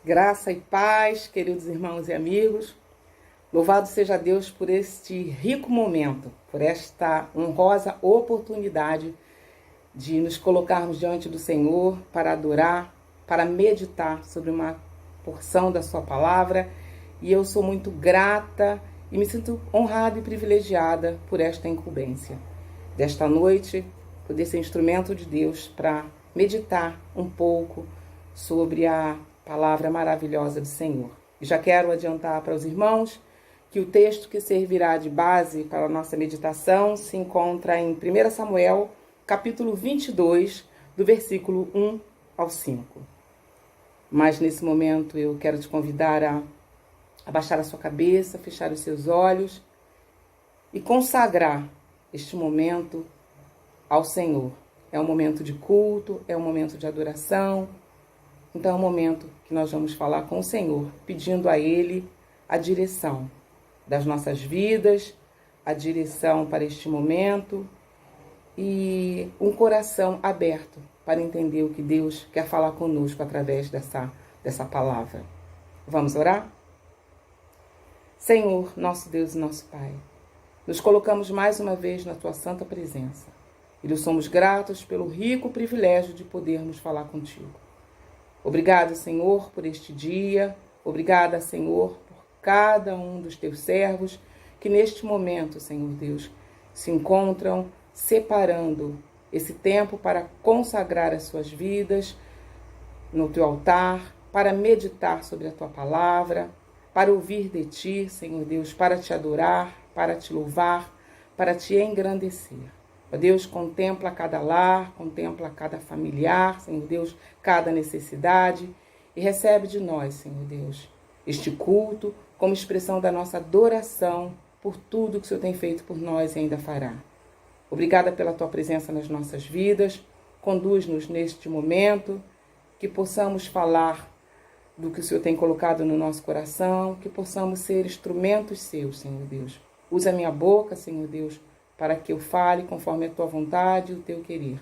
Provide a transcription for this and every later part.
Graça e paz, queridos irmãos e amigos. Louvado seja Deus por este rico momento, por esta honrosa oportunidade de nos colocarmos diante do Senhor para adorar, para meditar sobre uma porção da sua palavra. E eu sou muito grata e me sinto honrada e privilegiada por esta incumbência. Desta noite, poder ser instrumento de Deus para meditar um pouco sobre a palavra maravilhosa do Senhor. E já quero adiantar para os irmãos que o texto que servirá de base para a nossa meditação se encontra em 1 Samuel, capítulo 22, do versículo 1 ao 5. Mas nesse momento eu quero te convidar a abaixar a sua cabeça, fechar os seus olhos e consagrar este momento ao Senhor. É um momento de culto, é um momento de adoração. Então é um momento que nós vamos falar com o Senhor, pedindo a Ele a direção das nossas vidas, a direção para este momento e um coração aberto para entender o que Deus quer falar conosco através dessa palavra. Vamos orar? Senhor, nosso Deus e nosso Pai, nos colocamos mais uma vez na Tua santa presença e lhe somos gratos pelo rico privilégio de podermos falar contigo. Obrigado, Senhor, por este dia. Obrigada, Senhor, por cada um dos teus servos que neste momento, Senhor Deus, se encontram separando esse tempo para consagrar as suas vidas no teu altar, para meditar sobre a tua palavra, para ouvir de ti, Senhor Deus, para te adorar, para te louvar, para te engrandecer. Ó Deus, contempla cada lar, contempla cada familiar, Senhor Deus, cada necessidade e recebe de nós, Senhor Deus, este culto como expressão da nossa adoração por tudo que o Senhor tem feito por nós e ainda fará. Obrigada pela Tua presença nas nossas vidas, conduz-nos neste momento, que possamos falar do que o Senhor tem colocado no nosso coração, que possamos ser instrumentos Seus, Senhor Deus. Usa a minha boca, Senhor Deus, para que eu fale conforme a Tua vontade e o Teu querer.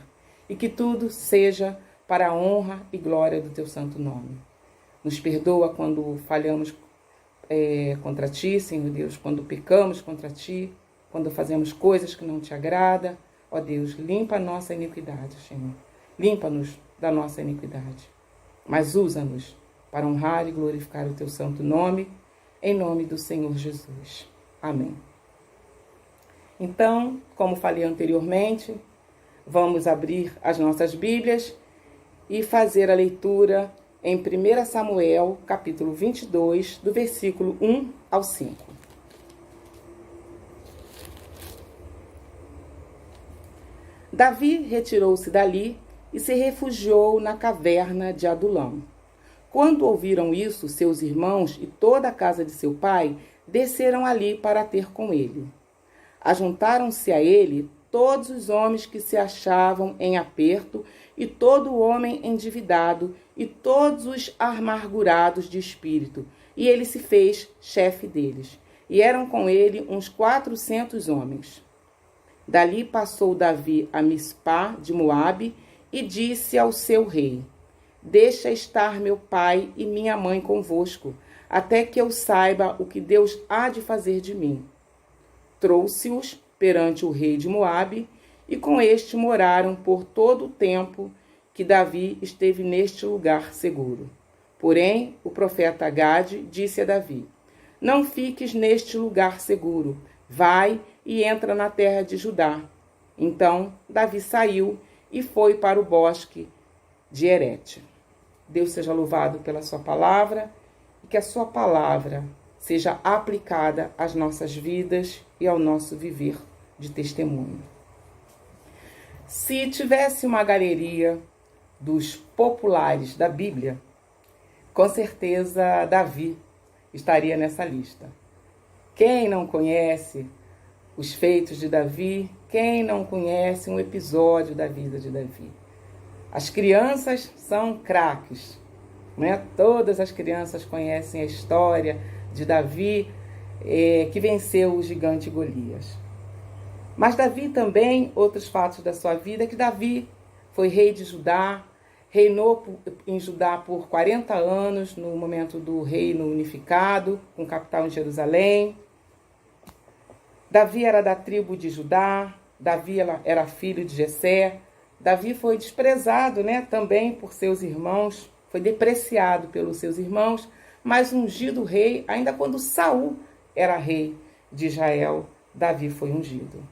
E que tudo seja para a honra e glória do Teu santo nome. Nos perdoa quando falhamos contra Ti, Senhor Deus, quando pecamos contra Ti, quando fazemos coisas que não Te agrada. Ó Deus, limpa a nossa iniquidade, Senhor. Limpa-nos da nossa iniquidade. Mas usa-nos para honrar e glorificar o Teu santo nome, em nome do Senhor Jesus. Amém. Então, como falei anteriormente, vamos abrir as nossas Bíblias e fazer a leitura em 1 Samuel, capítulo 22, do versículo 1 ao 5. Davi retirou-se dali e se refugiou na caverna de Adulão. Quando ouviram isso, seus irmãos e toda a casa de seu pai desceram ali para ter com ele. Ajuntaram-se a ele todos os homens que se achavam em aperto e todo homem endividado e todos os amargurados de espírito, e ele se fez chefe deles. E eram com ele uns 400 homens. Dali passou Davi a Mispá de Moabe e disse ao seu rei: Deixa estar meu pai e minha mãe convosco, até que eu saiba o que Deus há de fazer de mim. Trouxe-os perante o rei de Moabe, e com este moraram por todo o tempo que Davi esteve neste lugar seguro. Porém, o profeta Gade disse a Davi: Não fiques neste lugar seguro, vai e entra na terra de Judá. Então Davi saiu e foi para o bosque de Herete. Deus seja louvado pela sua palavra e que a sua palavra seja aplicada às nossas vidas e ao nosso viver de testemunho. Se tivesse uma galeria dos populares da Bíblia, com certeza Davi estaria nessa lista. Quem não conhece os feitos de Davi? Quem não conhece um episódio da vida de Davi? As crianças são craques, né? Todas as crianças conhecem a história de Davi, que venceu o gigante Golias. Mas Davi também, outros fatos da sua vida, que Davi foi rei de Judá, reinou em Judá por 40 anos, no momento do reino unificado, com capital em Jerusalém. Davi era da tribo de Judá, Davi era filho de Jessé. Davi foi desprezado, né, também por seus irmãos, foi depreciado pelos seus irmãos, mas ungido rei, ainda quando Saul era rei de Israel, Davi foi ungido.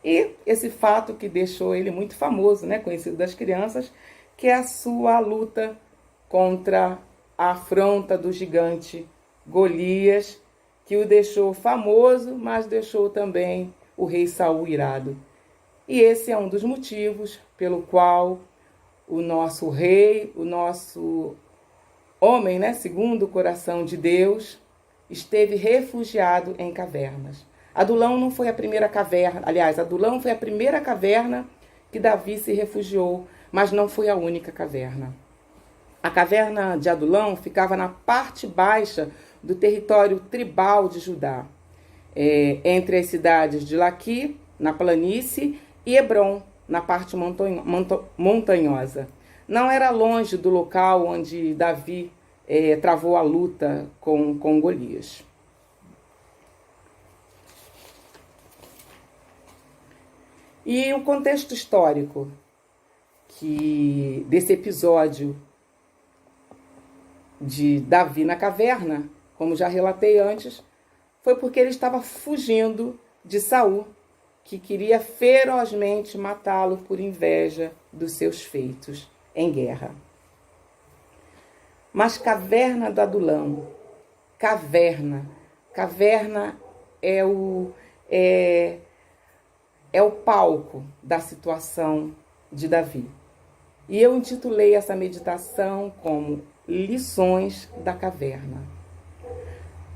E esse fato que deixou ele muito famoso, né, conhecido das crianças, que é a sua luta contra a afronta do gigante Golias, que o deixou famoso, mas deixou também o rei Saul irado. E esse é um dos motivos pelo qual o nosso rei, o nosso homem, né, segundo o coração de Deus, esteve refugiado em cavernas. Adulão não foi a primeira caverna, aliás, Adulão foi a primeira caverna que Davi se refugiou, mas não foi a única caverna. A caverna de Adulão ficava na parte baixa do território tribal de Judá, entre as cidades de Laqui, na planície, e Hebron, na parte montanhosa. Não era longe do local onde Davi travou a luta com Golias. E o contexto histórico desse episódio de Davi na caverna, como já relatei antes, foi porque ele estava fugindo de Saul, que queria ferozmente matá-lo por inveja dos seus feitos em guerra. Mas caverna do Adulão, caverna é o palco da situação de Davi. E eu intitulei essa meditação como Lições da Caverna.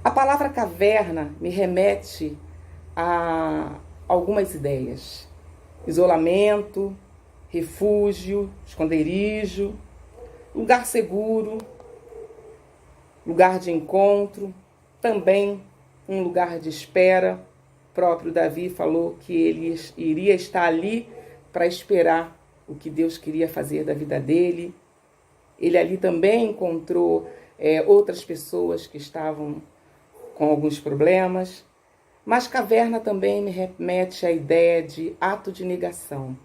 A palavra caverna me remete a algumas ideias: isolamento, refúgio, esconderijo, lugar seguro, lugar de encontro, também um lugar de espera. O próprio Davi falou que ele iria estar ali para esperar o que Deus queria fazer da vida dele. Ele ali também encontrou outras pessoas que estavam com alguns problemas. Mas caverna também me remete à ideia de ato de negação.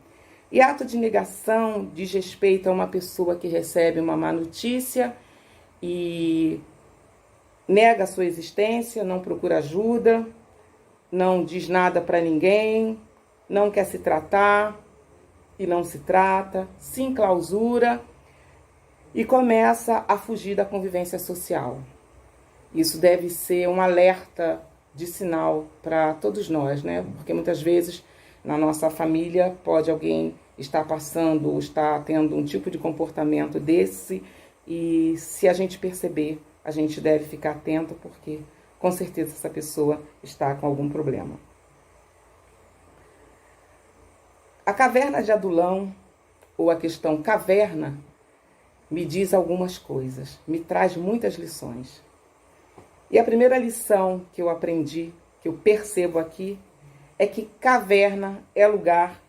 E ato de negação diz respeito a uma pessoa que recebe uma má notícia e nega a sua existência, não procura ajuda, não diz nada para ninguém, não quer se tratar e não se trata, se enclausura e começa a fugir da convivência social. Isso deve ser um alerta de sinal para todos nós, né? Porque muitas vezes na nossa família pode alguém estar passando ou estar tendo um tipo de comportamento desse, e se a gente perceber, a gente deve ficar atento, porque com certeza essa pessoa está com algum problema. A caverna de Adulão, ou a questão caverna, me diz algumas coisas, me traz muitas lições. E a primeira lição que eu aprendi, que eu percebo aqui, é que caverna é lugar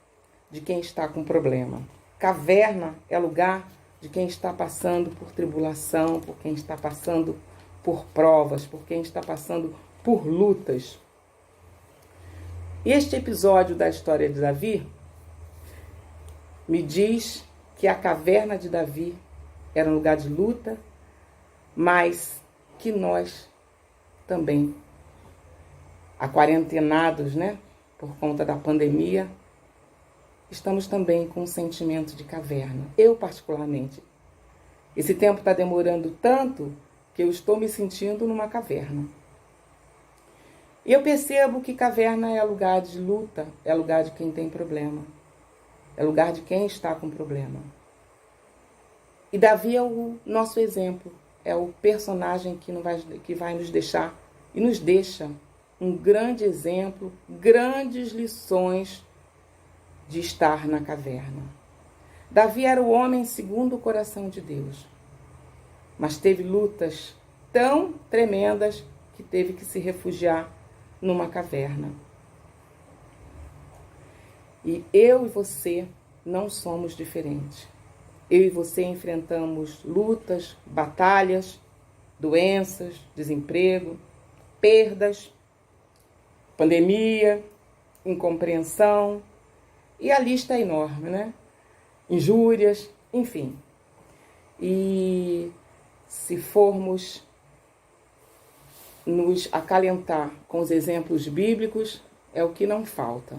de quem está com problema. Caverna é lugar de quem está passando por tribulação, por quem está passando por provas, por quem está passando por lutas. E este episódio da história de Davi me diz que a caverna de Davi era um lugar de luta, mas que nós também, aquarentenados, né, por conta da pandemia, estamos também com um sentimento de caverna. Eu, particularmente. Esse tempo está demorando tanto que eu estou me sentindo numa caverna. E eu percebo que caverna é lugar de luta, é lugar de quem tem problema. É lugar de quem está com problema. E Davi é o nosso exemplo, é o personagem que vai nos deixar, e nos deixa, um grande exemplo, grandes lições de estar na caverna. Davi era o homem segundo o coração de Deus, mas teve lutas tão tremendas que teve que se refugiar numa caverna. E eu e você não somos diferentes. Eu e você enfrentamos lutas, batalhas, doenças, desemprego, perdas, pandemia, incompreensão, e a lista é enorme, né? Injúrias, enfim. E se formos nos acalentar com os exemplos bíblicos, é o que não falta.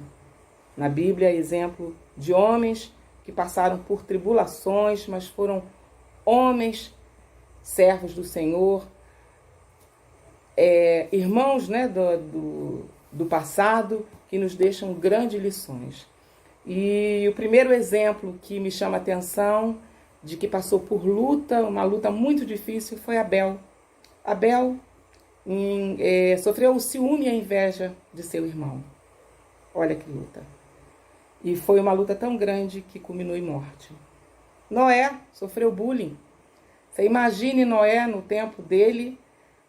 Na Bíblia, exemplo de homens que passaram por tribulações, mas foram homens, servos do Senhor, irmãos, né, do passado, que nos deixam grandes lições. E o primeiro exemplo que me chama a atenção, de que passou por luta, uma luta muito difícil, foi Abel. Abel sofreu o ciúme e a inveja de seu irmão. Olha que luta. E foi uma luta tão grande que culminou em morte. Noé sofreu bullying. Você imagine Noé no tempo dele,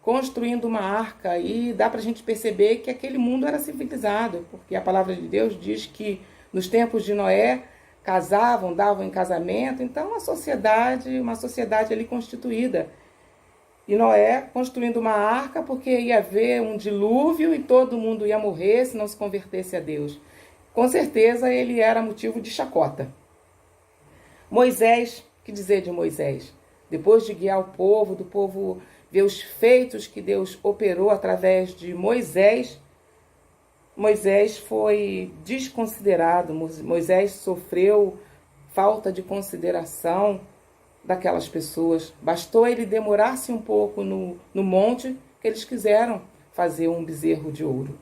construindo uma arca, e dá para a gente perceber que aquele mundo era civilizado, porque a palavra de Deus diz que nos tempos de Noé casavam, davam em casamento, então uma sociedade ali constituída. E Noé construindo uma arca porque ia haver um dilúvio e todo mundo ia morrer se não se convertesse a Deus. Com certeza ele era motivo de chacota. Moisés, que dizer de Moisés? Depois de guiar o povo, do povo ver os feitos que Deus operou através de Moisés, Moisés foi desconsiderado, Moisés sofreu falta de consideração daquelas pessoas. Bastou ele demorar-se um pouco no monte que eles quiseram fazer um bezerro de ouro.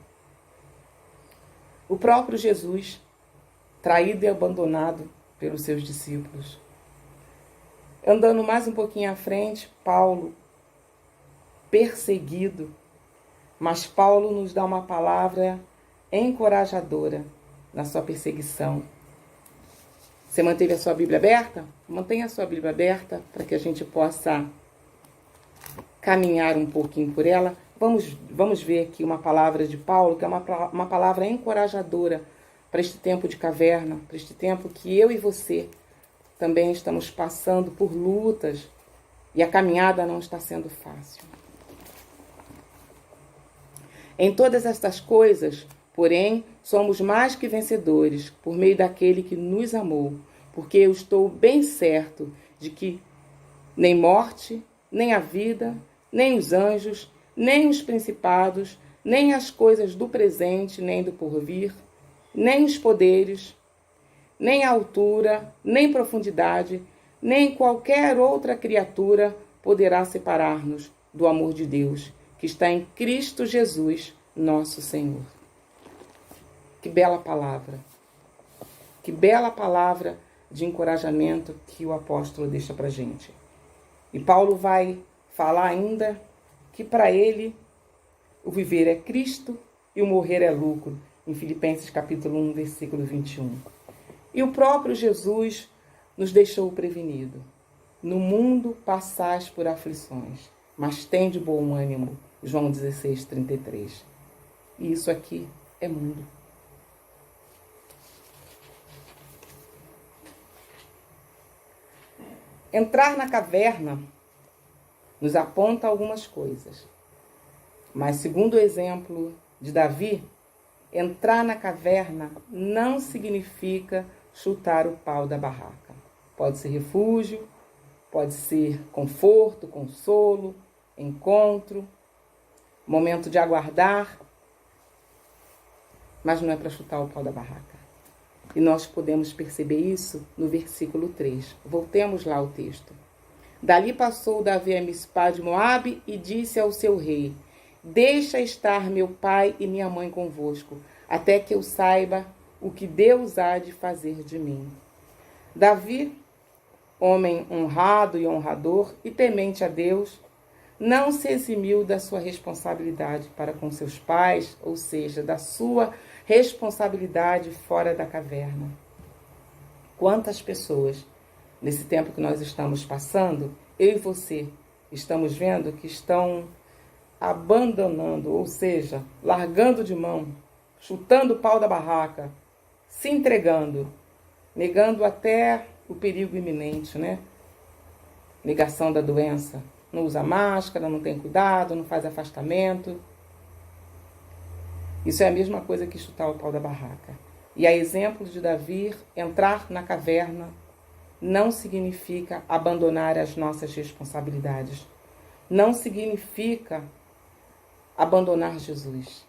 O próprio Jesus, traído e abandonado pelos seus discípulos. Andando mais um pouquinho à frente, Paulo, perseguido, mas Paulo nos dá uma palavra encorajadora na sua perseguição. Você manteve a sua Bíblia aberta? Mantenha a sua Bíblia aberta para que a gente possa caminhar um pouquinho por ela. Vamos ver aqui uma palavra de Paulo, que é uma palavra encorajadora para este tempo de caverna, para este tempo que eu e você também estamos passando por lutas e a caminhada não está sendo fácil. Em todas estas coisas, porém, somos mais que vencedores por meio daquele que nos amou, porque eu estou bem certo de que nem morte, nem a vida, nem os anjos, nem os principados, nem as coisas do presente, nem do porvir, nem os poderes, nem a altura, nem profundidade, nem qualquer outra criatura poderá separar-nos do amor de Deus, que está em Cristo Jesus, nosso Senhor. Que bela palavra. Que bela palavra de encorajamento que o apóstolo deixa para a gente. E Paulo vai falar ainda que para ele o viver é Cristo e o morrer é lucro, em Filipenses capítulo 1, versículo 21. E o próprio Jesus nos deixou prevenido. No mundo passais por aflições, mas tende bom ânimo, João 16, 33. E isso aqui é mundo. Entrar na caverna nos aponta algumas coisas. Mas, segundo o exemplo de Davi, entrar na caverna não significa chutar o pau da barraca. Pode ser refúgio, pode ser conforto, consolo, encontro, momento de aguardar, mas não é para chutar o pau da barraca. E nós podemos perceber isso no versículo 3. Voltemos lá ao texto. Dali passou Davi a Mispá de Moabe e disse ao seu rei: deixa estar meu pai e minha mãe convosco, até que eu saiba o que Deus há de fazer de mim. Davi, homem honrado e honrador e temente a Deus, não se eximiu da sua responsabilidade para com seus pais, ou seja, da sua responsabilidade fora da caverna. Quantas pessoas, nesse tempo que nós estamos passando, eu e você, estamos vendo que estão abandonando, ou seja, largando de mão, chutando o pau da barraca, se entregando, negando até o perigo iminente, né? Negação da doença. Não usa máscara, não tem cuidado, não faz afastamento. Isso é a mesma coisa que chutar o pau da barraca. E a exemplo de Davi, entrar na caverna não significa abandonar as nossas responsabilidades. Não significa abandonar Jesus.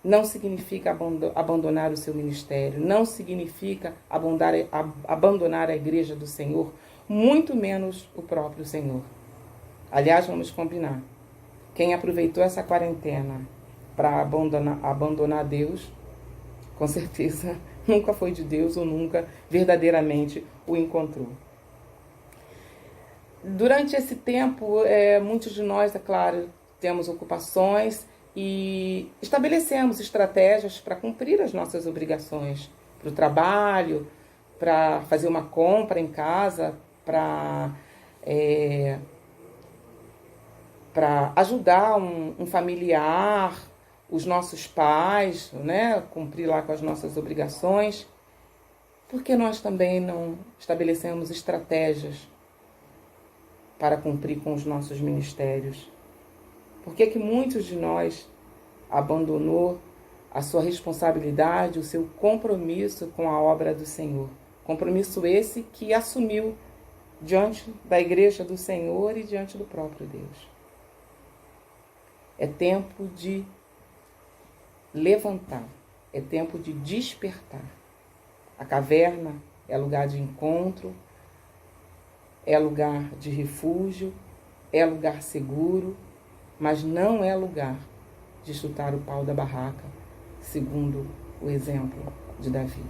Não significa abandonar o seu ministério. Não significa abandonar a igreja do Senhor, muito menos o próprio Senhor. Aliás, vamos combinar. Quem aproveitou essa quarentena para abandonar Deus, com certeza nunca foi de Deus ou nunca verdadeiramente o encontrou. Durante esse tempo, muitos de nós, é claro, temos ocupações e estabelecemos estratégias para cumprir as nossas obrigações, para o trabalho, para fazer uma compra em casa, para ajudar um familiar, os nossos pais, né, cumprir lá com as nossas obrigações. Por que nós também não estabelecemos estratégias para cumprir com os nossos ministérios? Por que muitos de nós abandonou a sua responsabilidade, o seu compromisso com a obra do Senhor? Compromisso esse que assumiu diante da igreja do Senhor e diante do próprio Deus. É tempo de levantar, é tempo de despertar. A caverna é lugar de encontro, é lugar de refúgio, é lugar seguro, mas não é lugar de chutar o pau da barraca, segundo o exemplo de Davi.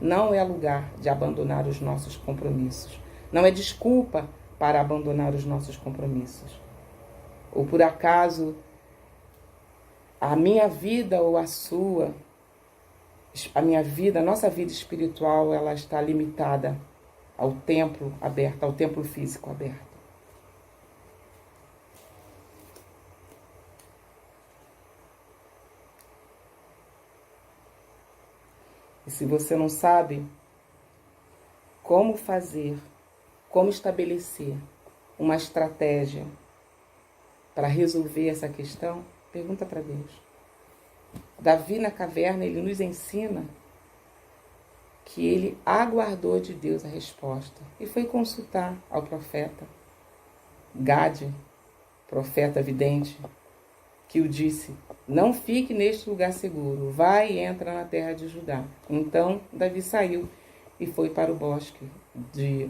Não é lugar de abandonar os nossos compromissos. Não é desculpa para abandonar os nossos compromissos. Ou por acaso a minha vida ou a sua, a nossa vida espiritual, ela está limitada ao templo aberto, ao templo físico aberto. E se você não sabe como fazer, como estabelecer uma estratégia para resolver essa questão, pergunta para Deus. Davi na caverna, ele nos ensina que ele aguardou de Deus a resposta e foi consultar ao profeta Gade, profeta vidente, que o disse: não fique neste lugar seguro, vai e entra na terra de Judá. Então Davi saiu e foi para o bosque de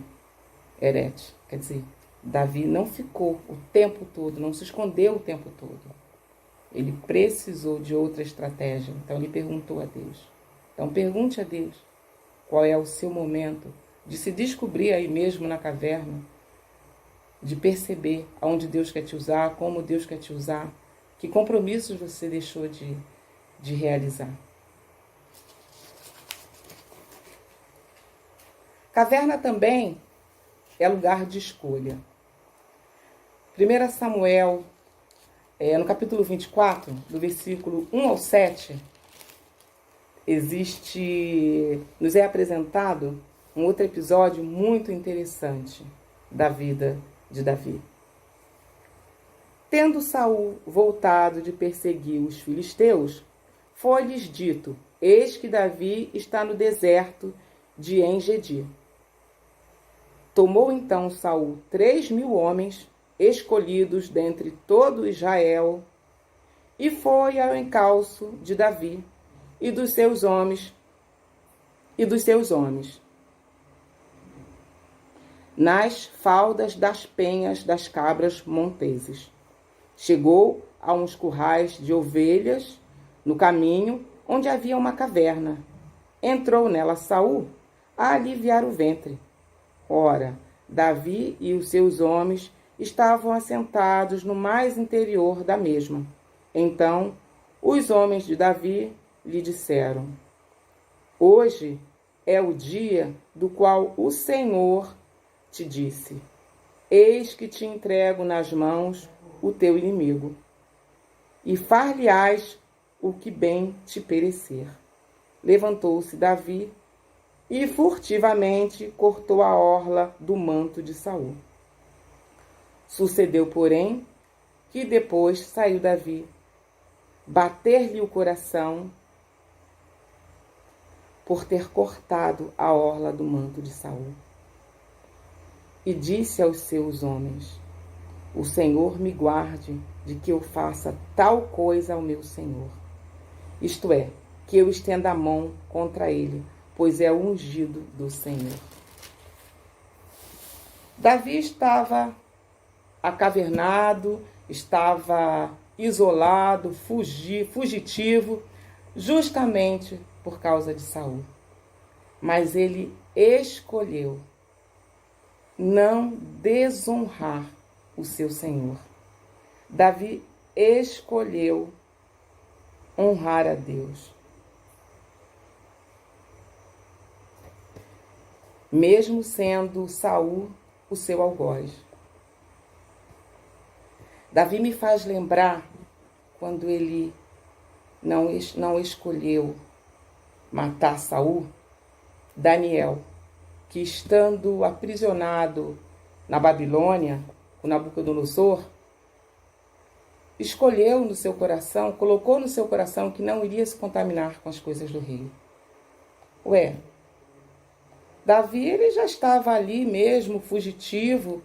Herete. Quer dizer, Davi não ficou o tempo todo, não se escondeu o tempo todo. Ele precisou de outra estratégia, então ele perguntou a Deus. Então pergunte a Deus qual é o seu momento de se descobrir aí mesmo na caverna, de perceber aonde Deus quer te usar, como Deus quer te usar, que compromissos você deixou de realizar. Caverna também é lugar de escolha. 1 Samuel, no capítulo 24, do versículo 1 ao 7, nos é apresentado um outro episódio muito interessante da vida de Davi. Tendo Saul voltado de perseguir os filisteus, foi-lhes dito: eis que Davi está no deserto de En-Gedi. Tomou então Saul 3.000 homens, escolhidos dentre todo Israel, e foi ao encalço de Davi e dos seus homens, nas faldas das penhas das cabras monteses. Chegou a uns currais de ovelhas no caminho, onde havia uma caverna. Entrou nela Saul a aliviar o ventre. Ora, Davi e os seus homens estavam assentados no mais interior da mesma. Então, os homens de Davi lhe disseram: hoje é o dia do qual o Senhor te disse: eis que te entrego nas mãos o teu inimigo, e far-lhe-ás o que bem te perecer. Levantou-se Davi e furtivamente cortou a orla do manto de Saul. Sucedeu, porém, que depois saiu Davi, bater-lhe o coração por ter cortado a orla do manto de Saul. E disse aos seus homens: o Senhor me guarde de que eu faça tal coisa ao meu Senhor. Isto é, que eu estenda a mão contra ele, pois é o ungido do Senhor. Davi estava acavernado, estava isolado, fugitivo, justamente por causa de Saul. Mas ele escolheu não desonrar o seu Senhor. Davi escolheu honrar a Deus. Mesmo sendo Saul o seu algoz. Davi me faz lembrar quando ele não escolheu matar Saul, Daniel, que estando aprisionado na Babilônia, com Nabucodonosor, escolheu no seu coração, colocou no seu coração que não iria se contaminar com as coisas do rei. Davi ele já estava ali mesmo, fugitivo,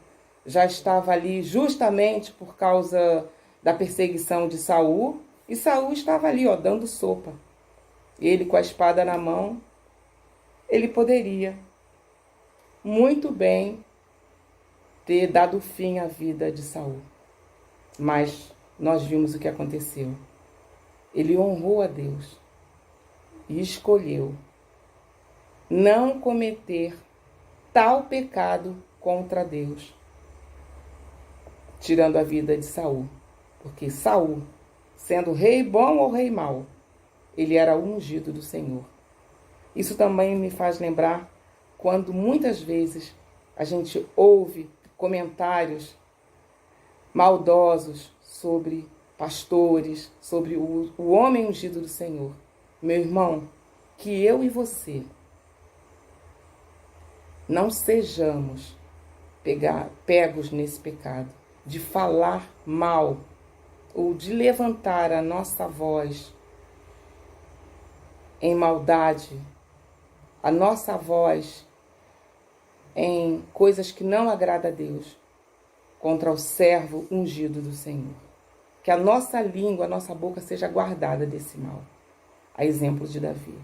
já estava ali justamente por causa da perseguição de Saul, e Saul estava ali, dando sopa. Ele com a espada na mão, ele poderia muito bem ter dado fim à vida de Saul. Mas nós vimos o que aconteceu. Ele honrou a Deus e escolheu não cometer tal pecado contra Deus, tirando a vida de Saul. Porque Saul, sendo rei bom ou rei mau, ele era o ungido do Senhor. Isso também me faz lembrar quando muitas vezes a gente ouve comentários maldosos sobre pastores, sobre o homem ungido do Senhor. Meu irmão, que eu e você não sejamos pegos nesse pecado de falar mal ou de levantar a nossa voz em maldade, a nossa voz em coisas que não agradam a Deus, contra o servo ungido do Senhor. Que a nossa língua, a nossa boca seja guardada desse mal, a exemplo de Davi.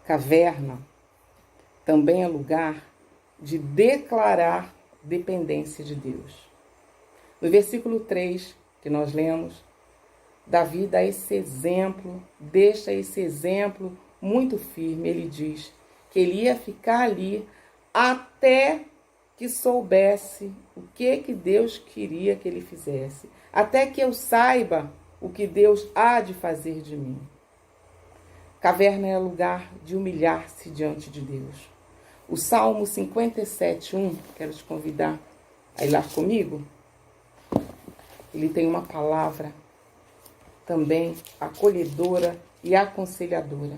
Caverna também é lugar de declarar dependência de Deus. No versículo 3 que nós lemos, Davi dá esse exemplo, deixa esse exemplo muito firme. Ele diz que ele ia ficar ali até que soubesse o que Deus queria que ele fizesse, até que eu saiba o que Deus há de fazer de mim. Caverna é lugar de humilhar-se diante de Deus. O Salmo 57:1, quero te convidar a ir lá comigo. Ele tem uma palavra também acolhedora e aconselhadora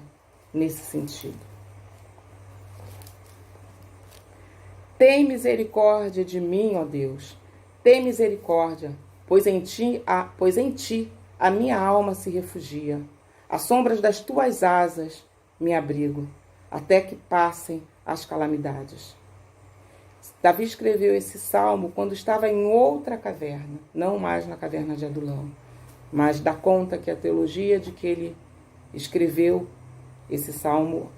nesse sentido. Tem misericórdia de mim, ó Deus, tem misericórdia, pois em ti a minha alma se refugia. Às sombras das tuas asas me abrigo, até que passem as calamidades. Davi escreveu esse salmo quando estava em outra caverna, não mais na caverna de Adulão, mas dá conta que a teologia de que ele escreveu esse salmo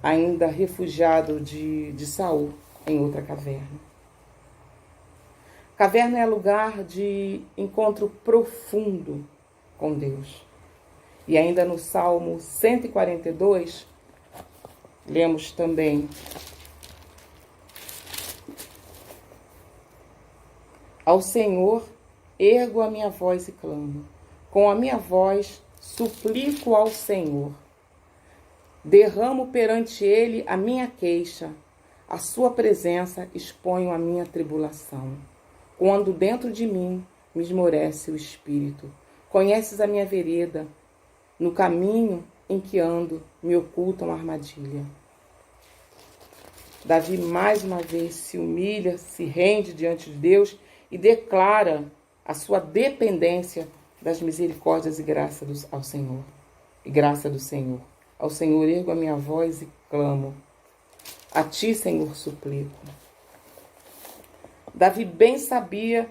ainda refugiado de Saul em outra caverna. Caverna é lugar de encontro profundo com Deus. E ainda no Salmo 142, lemos também: ao Senhor ergo a minha voz e clamo, com a minha voz suplico ao Senhor. Derramo perante ele a minha queixa, à sua presença exponho a minha tribulação. quando dentro de mim me esmorece o espírito. Conheces a minha vereda, no caminho em que ando me oculta uma armadilha. Davi mais uma vez se humilha, se rende diante de Deus e declara a sua dependência das misericórdias e graça ao Senhor. E graça do Senhor. Ao Senhor ergo a minha voz e clamo. A ti, Senhor, suplico. Davi bem sabia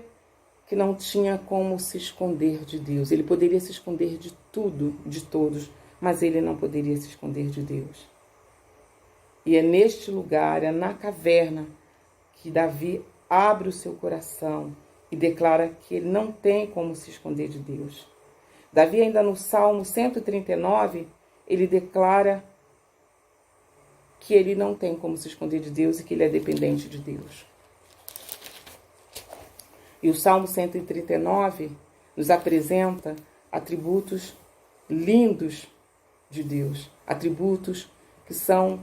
que não tinha como se esconder de Deus. Ele poderia se esconder de tudo, de todos, mas ele não poderia se esconder de Deus. E é neste lugar, é na caverna, que Davi abre o seu coração e declara que ele não tem como se esconder de Deus. Davi, ainda no Salmo 139, ele declara que ele não tem como se esconder de Deus e que ele é dependente de Deus. E o Salmo 139 nos apresenta atributos lindos de Deus, atributos que são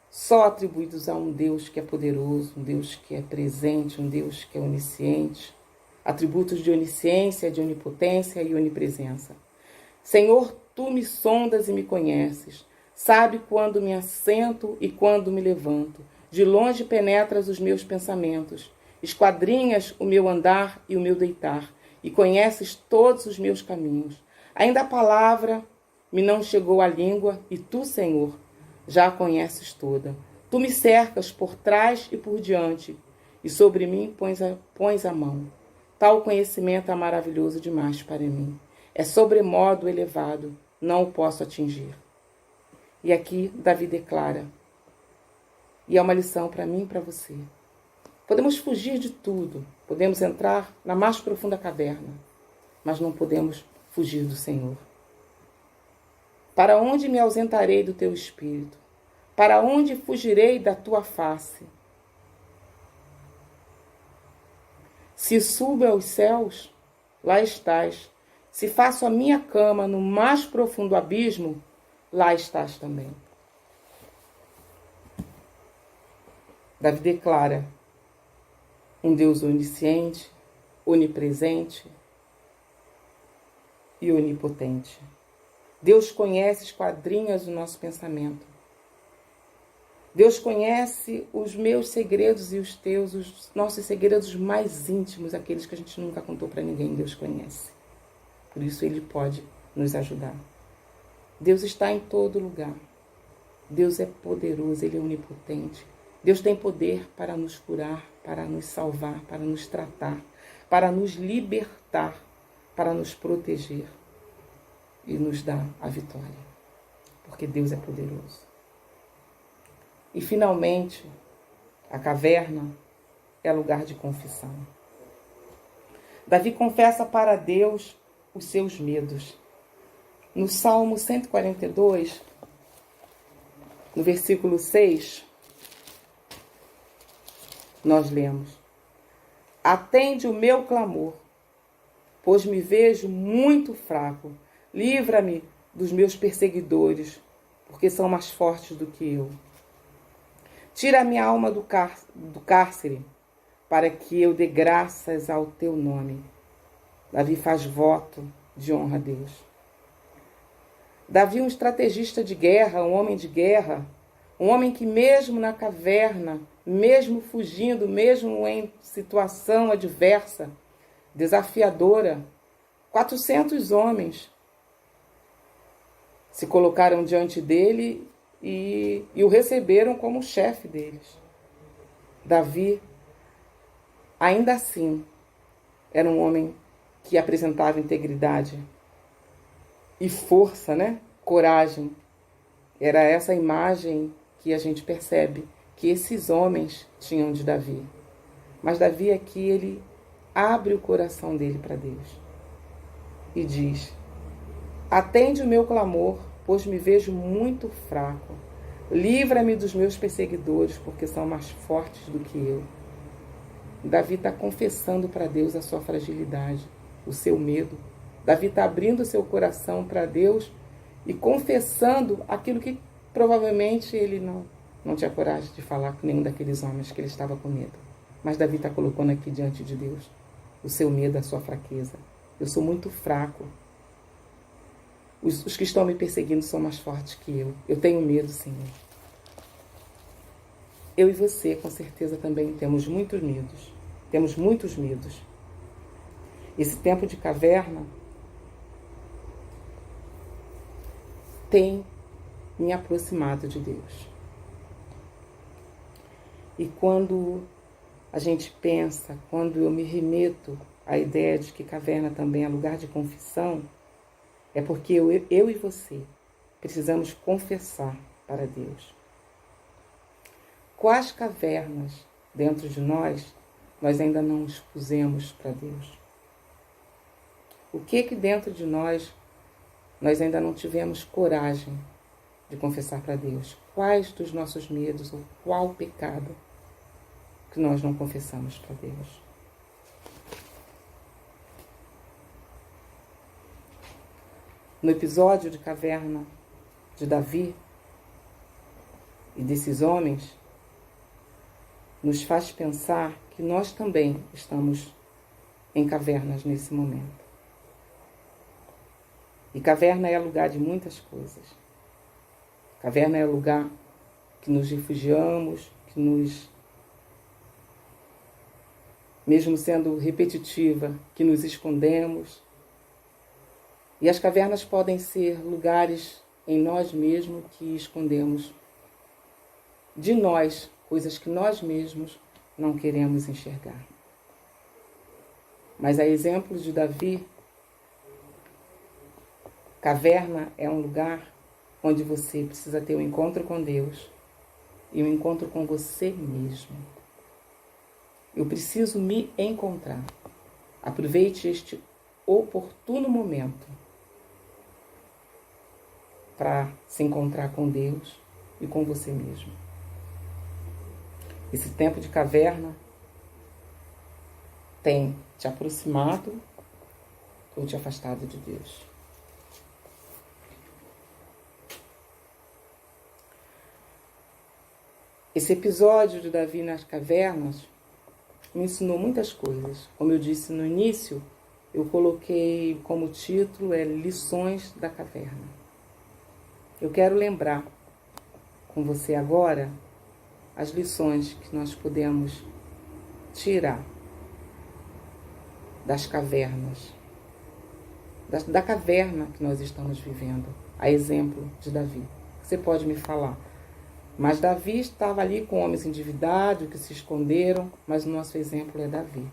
só atribuídos a um Deus que é poderoso, um Deus que é presente, um Deus que é onisciente, atributos de onisciência, de onipotência e onipresença. Senhor, tu me sondas e me conheces, sabe quando me assento e quando me levanto, de longe penetras os meus pensamentos, esquadrinhas o meu andar e o meu deitar, e conheces todos os meus caminhos. Ainda a palavra me não chegou à língua, e tu, Senhor, já a conheces toda. Tu me cercas por trás e por diante, e sobre mim pões a mão. Tal conhecimento é maravilhoso demais para mim. É sobremodo elevado, não o posso atingir. E aqui Davi declara, e é uma lição para mim e para você. Podemos fugir de tudo, podemos entrar na mais profunda caverna, mas não podemos fugir do Senhor. Para onde me ausentarei do teu espírito? Para onde fugirei da tua face? Se subo aos céus, lá estás. Se faço a minha cama no mais profundo abismo, lá estás também. Davi declara um Deus onisciente, onipresente e onipotente. Deus conhece as esquadrinhas do nosso pensamento. Deus conhece os meus segredos e os teus, os nossos segredos mais íntimos, aqueles que a gente nunca contou para ninguém, Deus conhece. Por isso Ele pode nos ajudar. Deus está em todo lugar. Deus é poderoso, Ele é onipotente. Deus tem poder para nos curar, para nos salvar, para nos tratar, para nos libertar, para nos proteger e nos dar a vitória. Porque Deus é poderoso. E finalmente, a caverna é lugar de confissão. Davi confessa para Deus os seus medos. No Salmo 142, no versículo 6, nós lemos: atende o meu clamor, pois me vejo muito fraco. Livra-me dos meus perseguidores, porque são mais fortes do que eu. Tira a minha alma do cárcere, para que eu dê graças ao teu nome. Davi faz voto de honra a Deus. Davi, um estrategista de guerra, um homem de guerra, um homem que mesmo na caverna, mesmo fugindo, mesmo em situação adversa, desafiadora, 400 homens se colocaram diante dele e o receberam como chefe deles. Davi, ainda assim, era um homem que apresentava integridade e força, coragem. Era essa imagem que a gente percebe que esses homens tinham de Davi. Mas Davi aqui, ele abre o coração dele para Deus e diz: atende o meu clamor, pois me vejo muito fraco. Livra-me dos meus perseguidores, porque são mais fortes do que eu. Davi está confessando para Deus a sua fragilidade, o seu medo. Davi está abrindo o seu coração para Deus e confessando aquilo que provavelmente ele não tinha coragem de falar com nenhum daqueles homens, que ele estava com medo. Mas Davi está colocando aqui diante de Deus o seu medo, a sua fraqueza. Eu sou muito fraco. Os que estão me perseguindo são mais fortes que eu. Eu tenho medo, Senhor. Eu e você, com certeza, também temos muitos medos. Temos muitos medos. Esse tempo de caverna tem me aproximado de Deus. E quando a gente pensa, quando eu me remeto à ideia de que caverna também é lugar de confissão, é porque eu e você precisamos confessar para Deus. Quais cavernas dentro de nós ainda não expusemos para Deus? O que dentro de nós ainda não tivemos coragem de confessar para Deus? Quais dos nossos medos ou qual pecado que nós não confessamos para Deus? No episódio de caverna de Davi e desses homens, nos faz pensar que nós também estamos em cavernas nesse momento. E caverna é lugar de muitas coisas. Caverna é lugar que nos refugiamos, que nos, mesmo sendo repetitiva, que nos escondemos. E as cavernas podem ser lugares em nós mesmos que escondemos de nós, coisas que nós mesmos não queremos enxergar. Mas a exemplo de Davi, caverna é um lugar onde você precisa ter um encontro com Deus e um encontro com você mesmo. Eu preciso me encontrar. Aproveite este oportuno momento para se encontrar com Deus e com você mesmo. Esse tempo de caverna tem te aproximado ou te afastado de Deus? Esse episódio de Davi nas cavernas me ensinou muitas coisas. Como eu disse no início, eu coloquei como título Lições da Caverna. Eu quero lembrar com você agora as lições que nós podemos tirar das cavernas, da caverna que nós estamos vivendo, a exemplo de Davi. Você pode me falar, mas Davi estava ali com homens endividados que se esconderam, mas o nosso exemplo é Davi.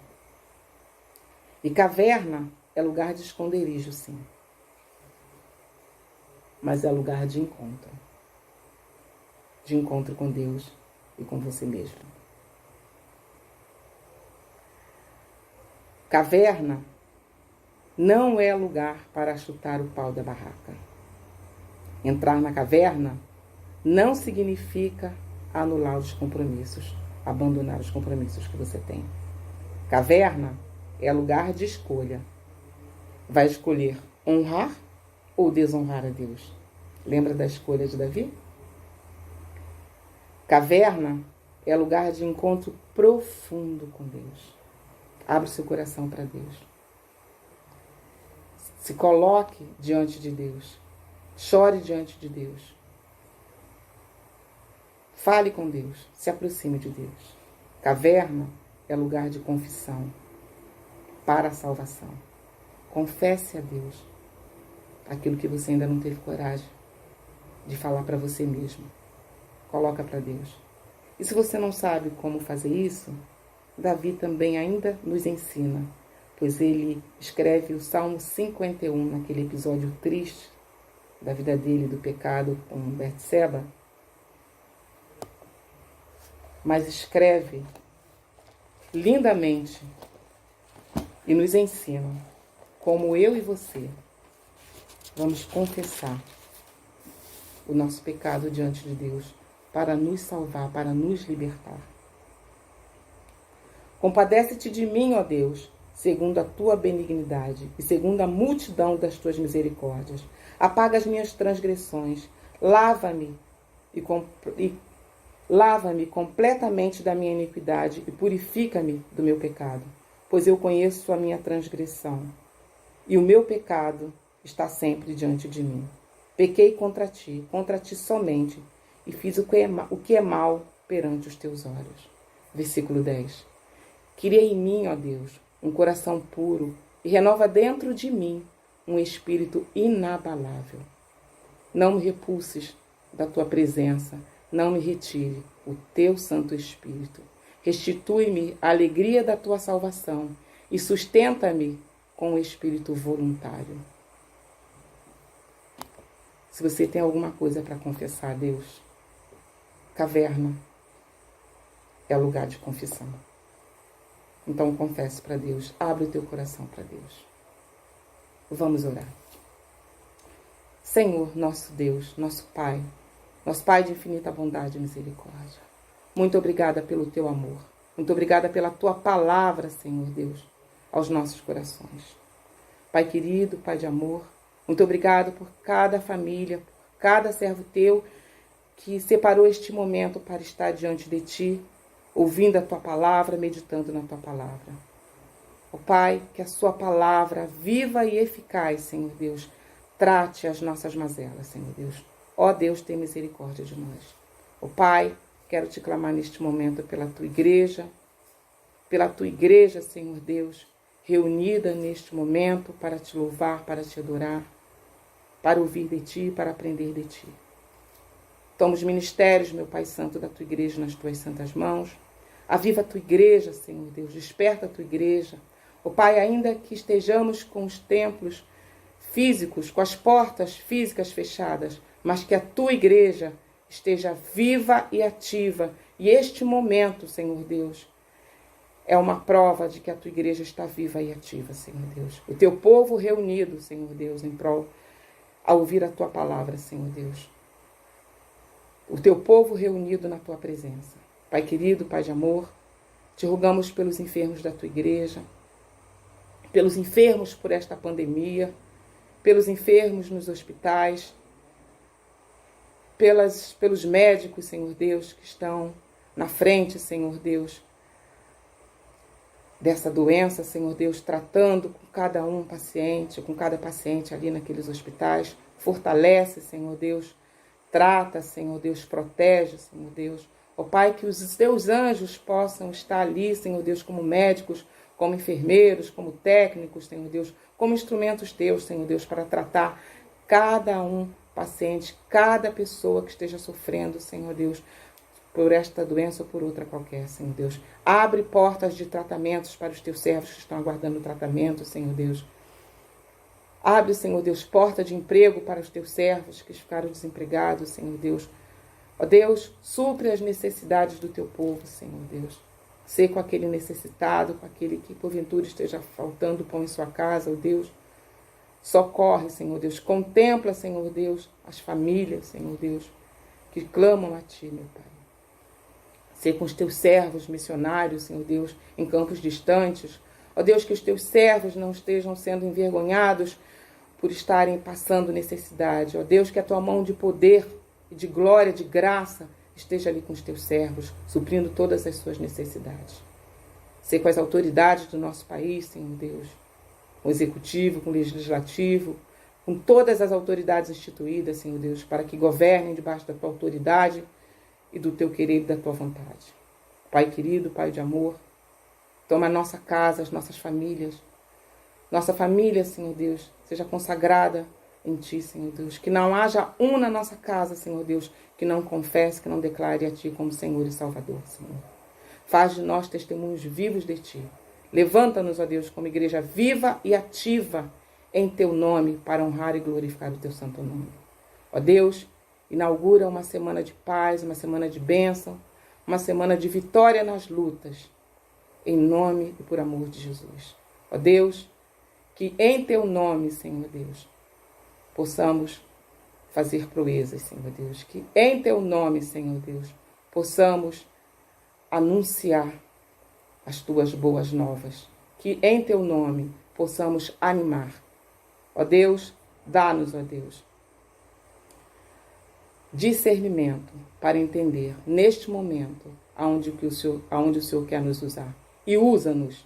E caverna é lugar de esconderijo, sim. Mas é lugar de encontro. De encontro com Deus e com você mesmo. Caverna não é lugar para chutar o pau da barraca. Entrar na caverna não significa anular os compromissos, abandonar os compromissos que você tem. Caverna é lugar de escolha. Vai escolher honrar ou desonrar a Deus? Lembra da escolha de Davi? Caverna é lugar de encontro profundo com Deus. Abra o seu coração para Deus. Se coloque diante de Deus. Chore diante de Deus. Fale com Deus. Se aproxime de Deus. Caverna é lugar de confissão para a salvação. Confesse a Deus aquilo que você ainda não teve coragem de falar para você mesmo. Coloca para Deus. E se você não sabe como fazer isso, Davi também ainda nos ensina, pois ele escreve o Salmo 51, naquele episódio triste da vida dele, do pecado com Betseba, mas escreve lindamente e nos ensina como eu e você vamos confessar o nosso pecado diante de Deus para nos salvar, para nos libertar. Compadece-te de mim, ó Deus, segundo a tua benignidade e segundo a multidão das tuas misericórdias. Apaga as minhas transgressões, lava-me e Lava-me completamente da minha iniquidade e purifica-me do meu pecado, pois eu conheço a minha transgressão, e o meu pecado está sempre diante de mim. Pequei contra ti somente, e fiz o que é mal perante os teus olhos. Versículo 10. Cria em mim, ó Deus, um coração puro, e renova dentro de mim um espírito inabalável. Não me repulses da tua presença, não me retire o teu Santo Espírito. Restitui-me a alegria da tua salvação e sustenta-me com o espírito voluntário. Se você tem alguma coisa para confessar a Deus, caverna é lugar de confissão. Então confesse para Deus, abre o teu coração para Deus. Vamos orar. Senhor, nosso Deus, nosso Pai de infinita bondade e misericórdia, muito obrigada pelo teu amor, muito obrigada pela tua palavra, Senhor Deus, aos nossos corações. Pai querido, Pai de amor, muito obrigado por cada família, por cada servo teu que separou este momento para estar diante de ti, ouvindo a tua palavra, meditando na tua palavra. Ó Pai, que a sua palavra viva e eficaz, Senhor Deus, trate as nossas mazelas, Senhor Deus. Ó Deus, tem misericórdia de nós. Ó Pai, quero te clamar neste momento pela tua igreja, Senhor Deus, reunida neste momento para te louvar, para te adorar, para ouvir de ti, para aprender de ti. Toma os ministérios, meu Pai Santo, da tua igreja nas tuas santas mãos. Aviva a tua igreja, Senhor Deus, desperta a tua igreja. Ó Pai, ainda que estejamos com os templos físicos, com as portas físicas fechadas, mas que a tua igreja esteja viva e ativa. E este momento, Senhor Deus, é uma prova de que a tua igreja está viva e ativa, Senhor Deus. O teu povo reunido, Senhor Deus, em prol, a ouvir a tua palavra, Senhor Deus. O teu povo reunido na tua presença. Pai querido, Pai de amor, te rogamos pelos enfermos da tua igreja, pelos enfermos por esta pandemia, pelos enfermos nos hospitais, pelos médicos, Senhor Deus, que estão na frente, Senhor Deus, dessa doença, Senhor Deus, tratando com cada paciente, com cada paciente ali naqueles hospitais. Fortalece, Senhor Deus, trata, Senhor Deus, protege, Senhor Deus. Ó Pai, que os teus anjos possam estar ali, Senhor Deus, como médicos, como enfermeiros, como técnicos, Senhor Deus, como instrumentos teus, Senhor Deus, para tratar cada paciente, cada pessoa que esteja sofrendo, Senhor Deus, por esta doença ou por outra qualquer, Senhor Deus. Abre portas de tratamentos para os teus servos que estão aguardando o tratamento, Senhor Deus. Abre, Senhor Deus, porta de emprego para os teus servos que ficaram desempregados, Senhor Deus. Ó Deus, supre as necessidades do teu povo, Senhor Deus. Sei com aquele necessitado, com aquele que porventura esteja faltando pão em sua casa, ó Deus. Socorre, Senhor Deus. Contempla, Senhor Deus, as famílias, Senhor Deus, que clamam a ti, meu Pai. Sei com os teus servos missionários, Senhor Deus, em campos distantes. Ó Deus, que os teus servos não estejam sendo envergonhados por estarem passando necessidade. Ó Deus, que a tua mão de poder e de glória, de graça, esteja ali com os teus servos, suprindo todas as suas necessidades. Sei com as autoridades do nosso país, Senhor Deus, com o executivo, com o legislativo, com todas as autoridades instituídas, Senhor Deus, para que governem debaixo da tua autoridade e do teu querer e da tua vontade. Pai querido, Pai de amor, toma a nossa casa, as nossas famílias. Nossa família, Senhor Deus, seja consagrada em ti, Senhor Deus. Que não haja na nossa casa, Senhor Deus, que não confesse, que não declare a ti como Senhor e Salvador, Senhor. Faz de nós testemunhos vivos de ti. Levanta-nos, ó Deus, como igreja viva e ativa em teu nome para honrar e glorificar o teu santo nome. Ó Deus, inaugura uma semana de paz, uma semana de bênção, uma semana de vitória nas lutas, em nome e por amor de Jesus. Ó Deus, que em teu nome, Senhor Deus, possamos fazer proezas, Senhor Deus. Que em teu nome, Senhor Deus, possamos anunciar as tuas boas novas. Que em teu nome possamos animar. Ó Deus, dá-nos, ó Deus, discernimento para entender, neste momento, aonde o Senhor quer nos usar. E usa-nos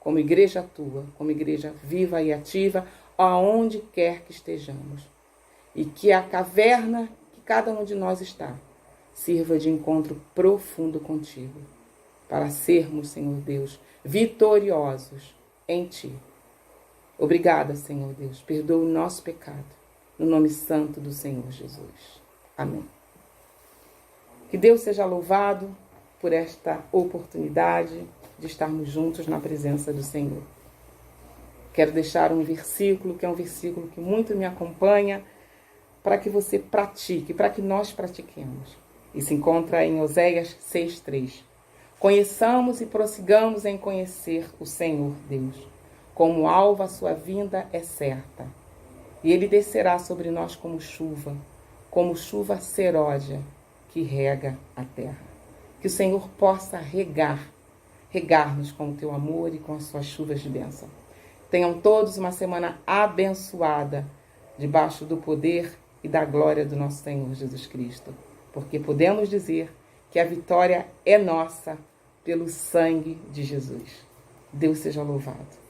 como igreja tua, como igreja viva e ativa, aonde quer que estejamos. E que a caverna que cada um de nós está sirva de encontro profundo contigo, para sermos, Senhor Deus, vitoriosos em Ti. Obrigada, Senhor Deus. Perdoa o nosso pecado, no nome santo do Senhor Jesus. Amém. Que Deus seja louvado por esta oportunidade de estarmos juntos na presença do Senhor. Quero deixar um versículo, que é um versículo que muito me acompanha, para que você pratique, para que nós pratiquemos. E se encontra em Oséias 6:3. Conheçamos e prossigamos em conhecer o Senhor Deus. Como alva a sua vinda é certa. E ele descerá sobre nós como chuva seródia que rega a terra. Que o Senhor possa regar-nos com o teu amor e com as suas chuvas de bênção. Tenham todos uma semana abençoada, debaixo do poder e da glória do nosso Senhor Jesus Cristo. Porque podemos dizer que a vitória é nossa pelo sangue de Jesus. Deus seja louvado.